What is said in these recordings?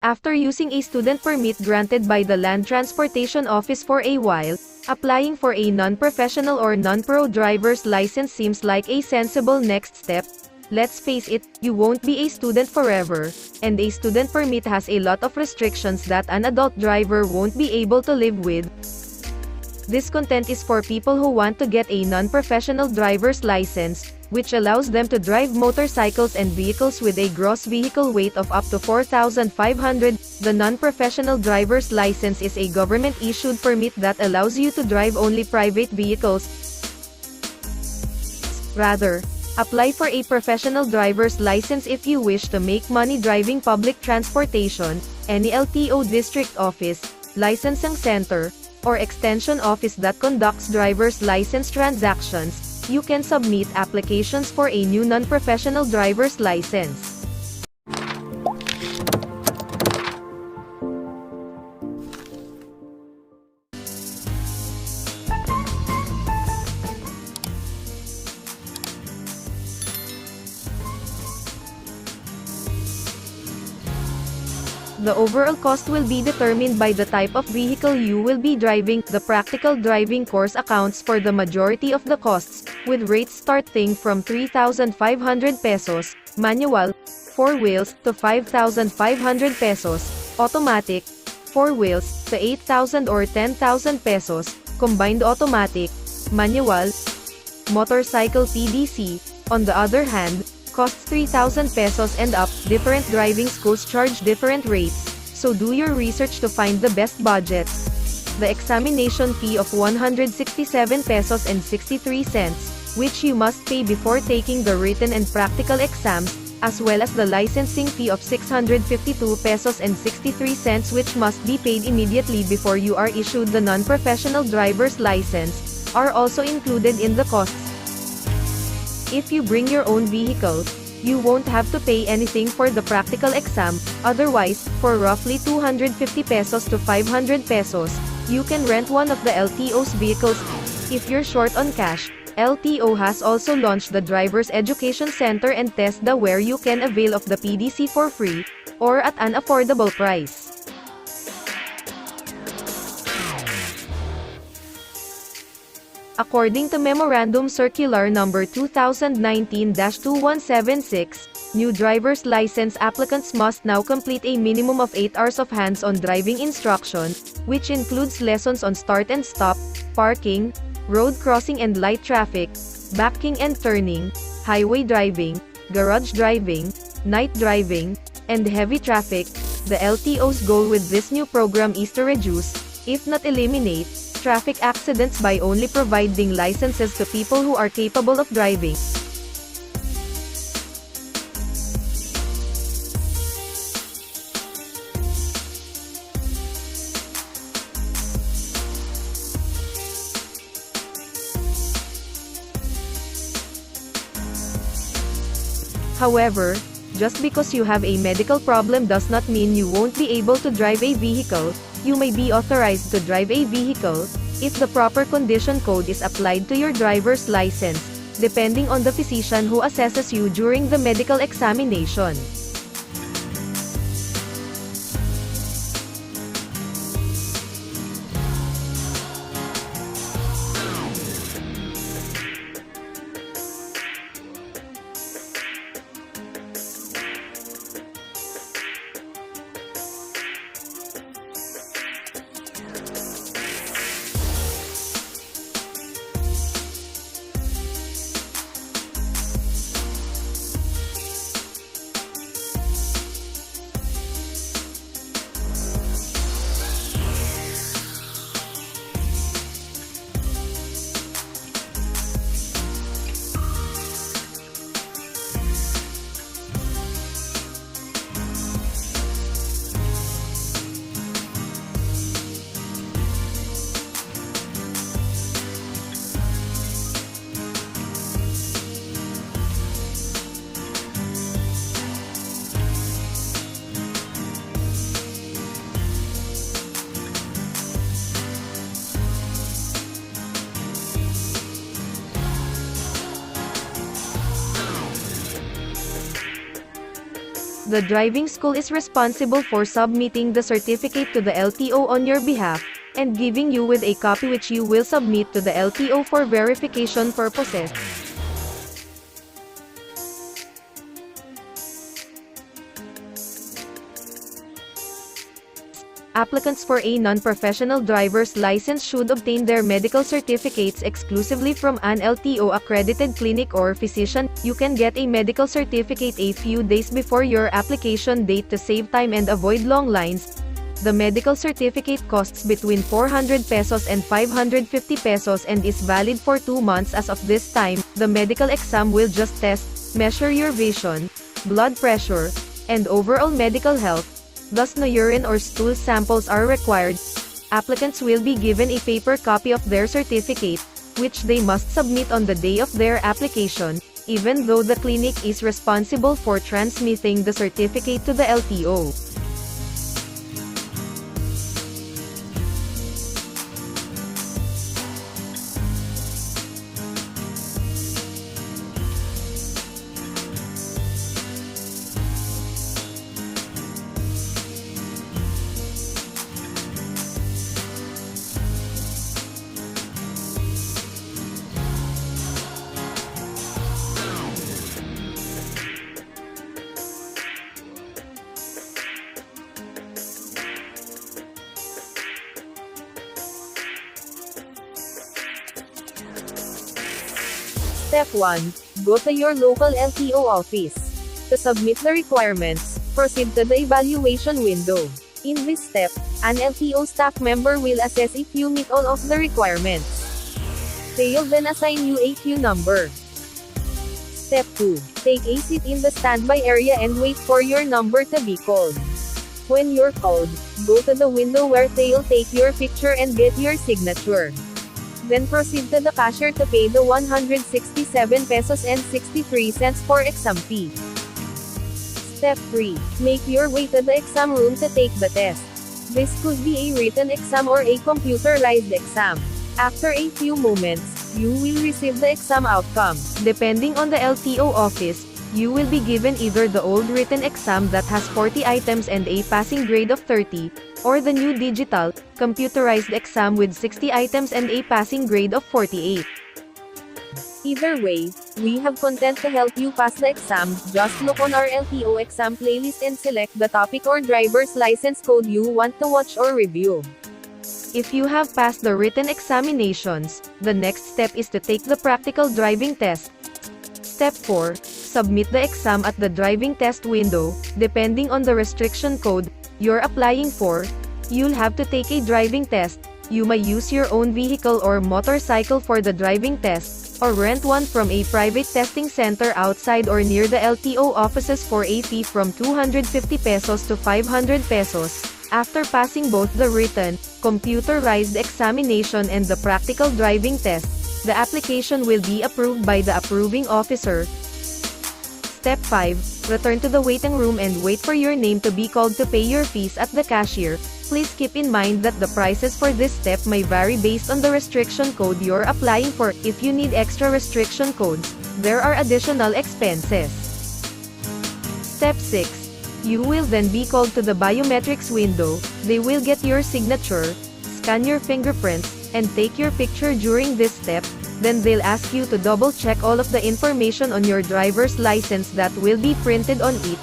After using a student permit granted by the Land Transportation Office for a while, applying for a non-professional or non-pro driver's license seems like a sensible next step. Let's face it, you won't be a student forever, and a student permit has a lot of restrictions that an adult driver won't be able to live with. This content is for people who want to get a non-professional driver's license, which allows them to drive motorcycles and vehicles with a gross vehicle weight of up to 4,500. The non-professional driver's license is a government-issued permit that allows you to drive only private vehicles. Rather, apply for a professional driver's license if you wish to make money driving public transportation. Any LTO district office, licensing center, or extension office that conducts driver's license transactions, you can submit applications for a new non-professional driver's license. The overall cost will be determined by the type of vehicle you will be driving. The practical driving course accounts for the majority of the costs, with rates starting from 3,500 pesos, manual, 4 wheels, to 5,500 pesos, automatic, 4 wheels, to 8,000 or 10,000 pesos, combined automatic, manual. Motorcycle PDC, on the other hand, costs 3,000 pesos and up. Different driving schools charge different rates, so do your research to find the best budget. The examination fee of 167 pesos and 63 cents, which you must pay before taking the written and practical exams, as well as the licensing fee of 652 pesos and 63 cents, which must be paid immediately before you are issued the non-professional driver's license, are also included in the costs. If you bring your own vehicle, you won't have to pay anything for the practical exam. Otherwise, for roughly 250 pesos to 500 pesos, you can rent one of the LTO's vehicles. If you're short on cash, LTO has also launched the Driver's Education Center and TESDA, where you can avail of the PDC for free, or at an affordable price. According to Memorandum Circular Number 2019-2176, new driver's license applicants must now complete a minimum of 8 hours of hands-on driving instruction, which includes lessons on start and stop, parking, road crossing and light traffic, backing and turning, highway driving, garage driving, night driving, and heavy traffic. The LTO's goal with this new program is to reduce, if not eliminate, traffic accidents by only providing licenses to people who are capable of driving. However, just because you have a medical problem does not mean you won't be able to drive a vehicle. You may be authorized to drive a vehicle, if the proper condition code is applied to your driver's license, depending on the physician who assesses you during the medical examination. The driving school is responsible for submitting the certificate to the LTO on your behalf, and giving you with a copy which you will submit to the LTO for verification purposes. Applicants for a non-professional driver's license should obtain their medical certificates exclusively from an LTO accredited clinic or physician. You can get a medical certificate a few days before your application date to save time and avoid long lines. The medical certificate costs between 400 pesos and 550 pesos and is valid for 2 months as of this time. The medical exam will just test, measure your vision, blood pressure, and overall medical health. Thus no urine or stool samples are required. Applicants will be given a paper copy of their certificate, which they must submit on the day of their application, even though the clinic is responsible for transmitting the certificate to the LTO. Step 1. Go to your local LTO office. To submit the requirements, proceed to the evaluation window. In this step, an LTO staff member will assess if you meet all of the requirements. They'll then assign you a queue number. Step 2. Take a seat in the standby area and wait for your number to be called. When you're called, go to the window where they'll take your picture and get your signature. Then proceed to the cashier to pay the 167 pesos and 63 cents for exam fee. Step 3. Make your way to the exam room to take the test. This could be a written exam or a computerized exam. After a few moments, you will receive the exam outcome. Depending on the LTO office, you will be given either the old written exam that has 40 items and a passing grade of 30, or the new digital, computerized exam with 60 items and a passing grade of 48. Either way, we have content to help you pass the exam. Just look on our LTO exam playlist and select the topic or driver's license code you want to watch or review. If you have passed the written examinations, the next step is to take the practical driving test. Step 4. Submit the exam at the driving test window. Depending on the restriction code you're applying for, you'll have to take a driving test. You may use your own vehicle or motorcycle for the driving test, or rent one from a private testing center outside or near the LTO offices for a fee from 250 pesos to 500 pesos. After passing both the written, computerized examination and the practical driving test, the application will be approved by the approving officer. Step 5. Return to the waiting room and wait for your name to be called to pay your fees at the cashier. Please keep in mind that the prices for this step may vary based on the restriction code you're applying for. If you need extra restriction codes, there are additional expenses. Step 6. You will then be called to the biometrics window. They will get your signature, scan your fingerprints, and take your picture during this step. Then they'll ask you to double-check all of the information on your driver's license that will be printed on it.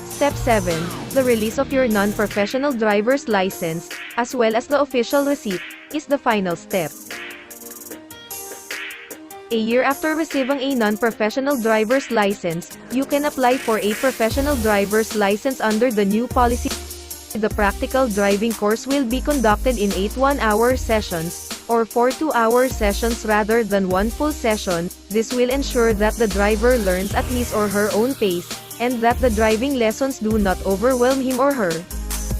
Step 7. The release of your non-professional driver's license, as well as the official receipt, is the final step. A year after receiving a non-professional driver's license, you can apply for a professional driver's license under the new policy. The practical driving course will be conducted in 8 one-hour sessions, or 4 2-hour sessions rather than one full session. This will ensure that the driver learns at his or her own pace, and that the driving lessons do not overwhelm him or her.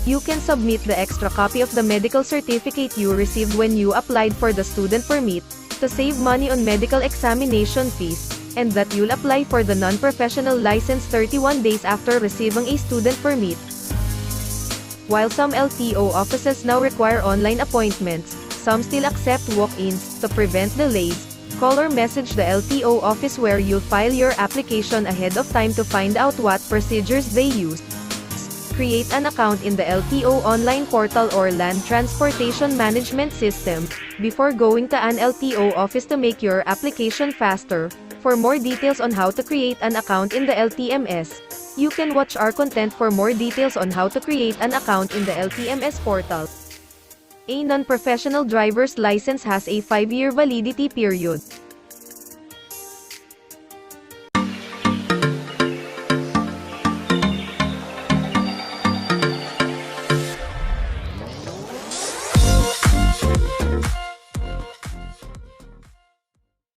You can submit the extra copy of the medical certificate you received when you applied for the student permit, to save money on medical examination fees, and that you'll apply for the non-professional license 31 days after receiving a student permit. While some LTO offices now require online appointments, some still accept walk-ins. To prevent delays, Call or message the LTO office where you'll file your application ahead of time to find out what procedures they use. Create an account in the LTO online portal or Land Transportation Management System before going to an LTO office to make your application faster. For more details on how to create an account in the LTMS, you can watch our content for more details on how to create an account in the LTMS portal. A non-professional driver's license has a 5-year validity period.